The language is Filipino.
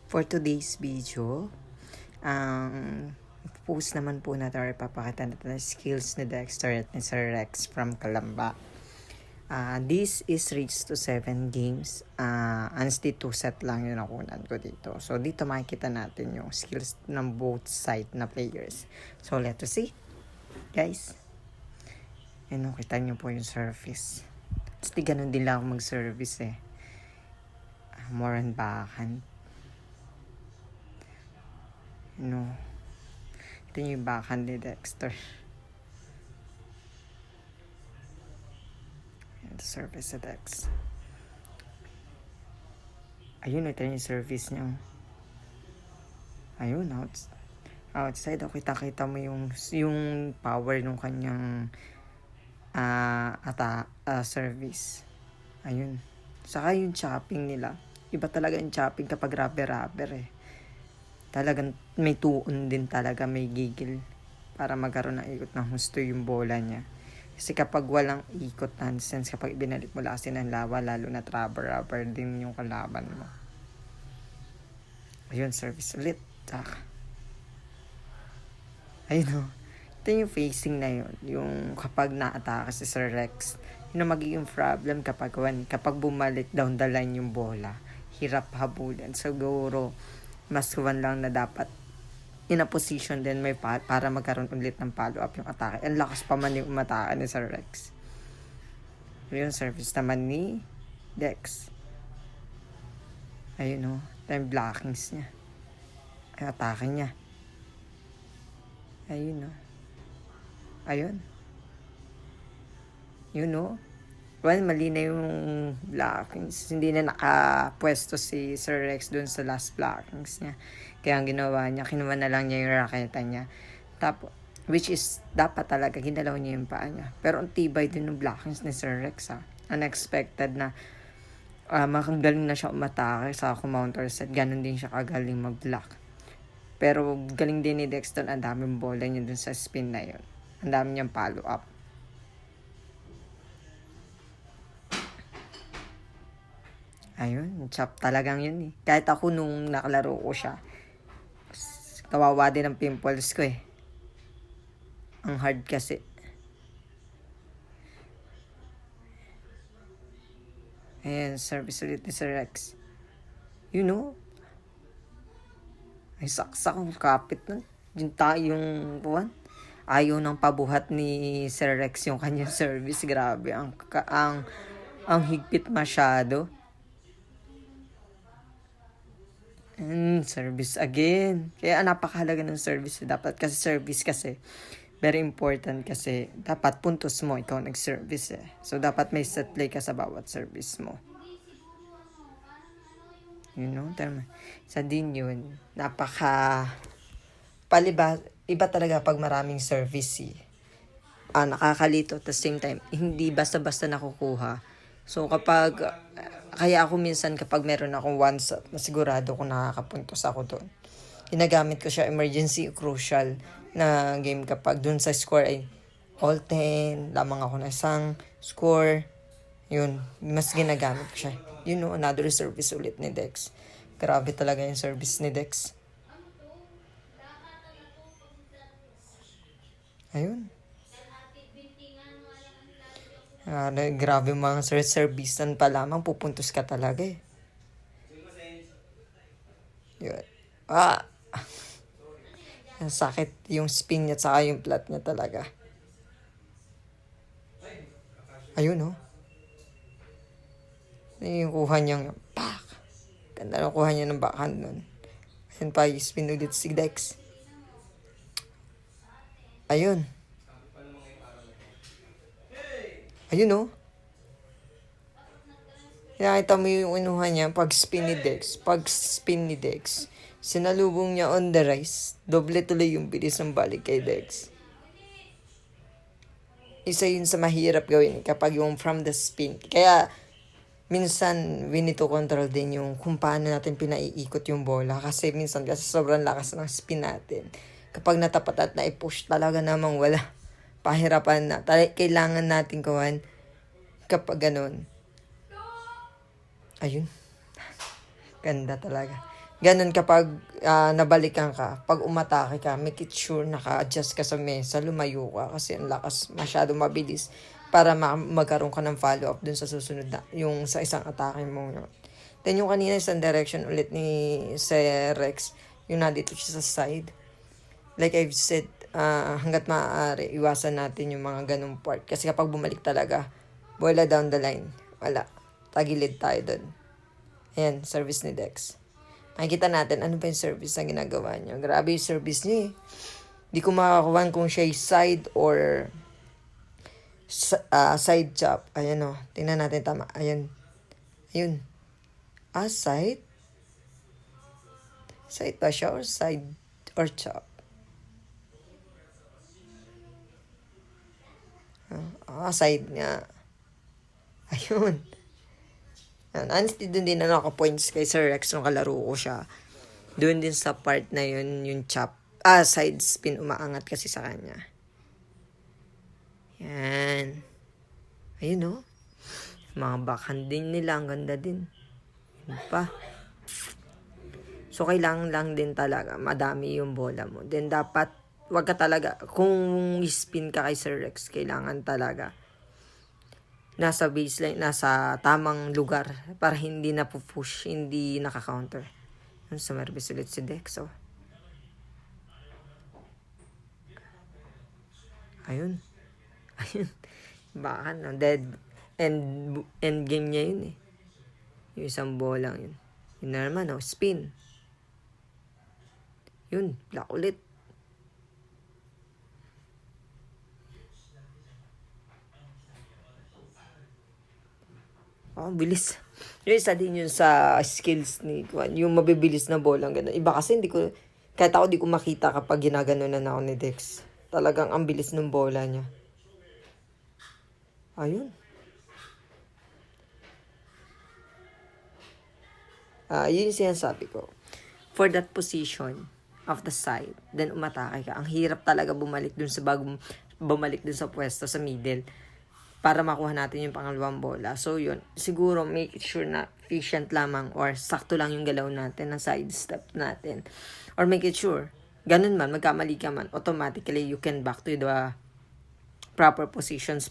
For today's video, ang post naman po natin or ipapakita natin ang skills ni Dexter at ni Sir Rex from Kalamba. This is reached to 7 games. Honestly, 2 set lang yung nakunan ko dito. So, dito makikita natin yung skills ng both side na players. So, let us see. Guys. Yan o, kita nyo po yung service. Kasi ganun din lang ako mag-service eh. More on backhand. Ito yung backhand ni Dexter. The service ni Dex. Ayun, ito yung service niya. Ayun, outside. Kita mo yung power ng kanyang service. Ayun. Saka yung chopping nila. Iba talaga yung chopping kapag rubber eh. Talagang may tuon din talaga, may gigil para magkaroon ng ikot ng husto yung bola niya. Kasi kapag walang ikot, nonsense, kapag binalik mo kasi ng lawa, lalo na rubber din yung kalaban mo. Ayun, service ulit. Ayun o. Ito yung facing na yun. Yung kapag na-atake si Sir Rex, yun ang magiging problem kapag bumalik down the line yung bola. Hirap habulin. Siguro, mas one lang na dapat in a position din may para magkaroon ulit ng follow-up yung atake. Ang lakas pa man yung umatake ni Sir Rex. Yung service naman ni Dex. Ayun o. Time blockings niya. Ay, atake niya. Ayun o. Ayun. Yun o. Well, mali na yung blockings. Hindi na nakapwesto si Sir Rex dun sa last blockings niya. Kaya ang ginawa niya, kinuha na lang niya yung raketa niya. Tapos, which is, dapat talaga, ginalaw niya yung paa niya. Pero ang tibay din yung blockings ni Sir Rex ha. Unexpected na makagaling na siya umatake sa counter set. Ganon din siya kagaling mag-block. Pero galing din ni Dexter, ang daming bola niya dun sa spin na yun. Ang dami niyang follow-up. Ayun, chop talagang yun eh. Kahit ako nung nakalaro ko siya, kawawa din ang pimples ko eh. Ang hard kasi. Ayan, service ulit ni Sir Rex. You know? Ay, saksak ang kapit nun. Yung buwan. Ayaw ng pabuhat ni Sir Rex yung kanyang service. Grabe, ang higpit masyado. Service again. Kaya napakahalaga ng service. Dapat kasi service kasi. Very important kasi dapat puntos mo ikaw nag-service eh. So dapat may set play ka sa bawat service mo. You know, tama. Sa din yun, iba talaga pag maraming service eh. Nakakalito at the same time, hindi basta-basta nakukuha. So kaya ako minsan kapag meron akong one shot, masigurado ko nakakapuntos ako doon. Ginagamit ko siya emergency crucial na game kapag dun sa score ay all 10, lamang ako na isang score. Yun, mas ginagamit ko siya. You know, another service ulit ni Dex. Grabe talaga yung service ni Dex. Ayun. Grabe mga servicean pa lamang, pupuntos ka talaga eh. Yun. Ang sakit yung spin niya at yung flat niya talaga. Ayun oh. Yung kuha niyang pak. Ganda na kuha niya ng backhand nun. Ayun pa, spin ulit si Dex. Ayun. Ayun oh. Nakita mo yung unuhan niya pag spin ni Dex. Sinalubong niya on the rise. Doble tuloy yung bilis ng balik kay Dex. Isa yun sa mahirap gawin kapag yung from the spin. Kaya minsan we need to control din yung kung paano natin pinaiikot yung bola. Kasi minsan kasi sobrang lakas ng spin natin. Kapag natapat at na-push talaga namang wala. Pahirapan na. Kailangan natin kuhan kapag ganun. Ayun. Ganda talaga. Ganun kapag nabalikan ka, pag umatake ka, make it sure naka-adjust ka sa mesa, lumayo ka kasi ang lakas, masyado mabilis para magkaroon ka ng follow-up dun sa susunod na, yung sa isang atake mo yun. Then yung kanina isang direction ulit ni Sir Rex, yung nandito siya sa side. Like I've said, hanggat maaari, iwasan natin yung mga ganung part. Kasi kapag bumalik talaga, bola down the line, wala. Tagilid tayo dun. Ayan, service ni Dex. Makikita natin ano ba yung service na ginagawa niya. Grabe yung service niya eh. Di ko makakuha kung siya side or side chop. Ayan o. Tingnan natin tama. Ayan. Ayun. Side? Side ba siya or side or chop? Side nga. Ayun. Honestly, dun din na naka-points kay Sir Rex nung kalaro ko siya. Doon din sa part na yun, yung chop. Side spin, umaangat kasi sa kanya. Yan. Ayun o. Mga backhand din nila, ang ganda din. Yun pa. So, kailangan lang din talaga, madami yung bola mo. Then, dapat, wag ka talaga, kung spin ka kay Sir Rex, kailangan talaga nasa baseline, nasa tamang lugar para hindi na push, hindi naka-counter. Yun, sumervice ulit si Dex, oh. Ayun. Ayun. Baka no, dead end game niya yun eh. Yung isang bola yun. Yun na naman, oh, spin. Yun, block ulit. Bilis. Yung isa din yun sa skills ni Kwan. Yung mabibilis na bola. Ganun. Iba kasi hindi ko, kahit ako di ko makita kapag ginaganunan ako ni Dex. Talagang ang bilis ng bola niya. Ayun. Yun yung sinasabi ko. For that position of the side, then umatake ka. Ang hirap talaga bumalik dun sa pwesto sa middle para makuha natin yung pangalawang bola. So, yun. Siguro, make sure na efficient lamang or sakto lang yung galaw natin, na side step natin. Or make it sure, ganun man, magkamali ka man, automatically, you can back to the proper positions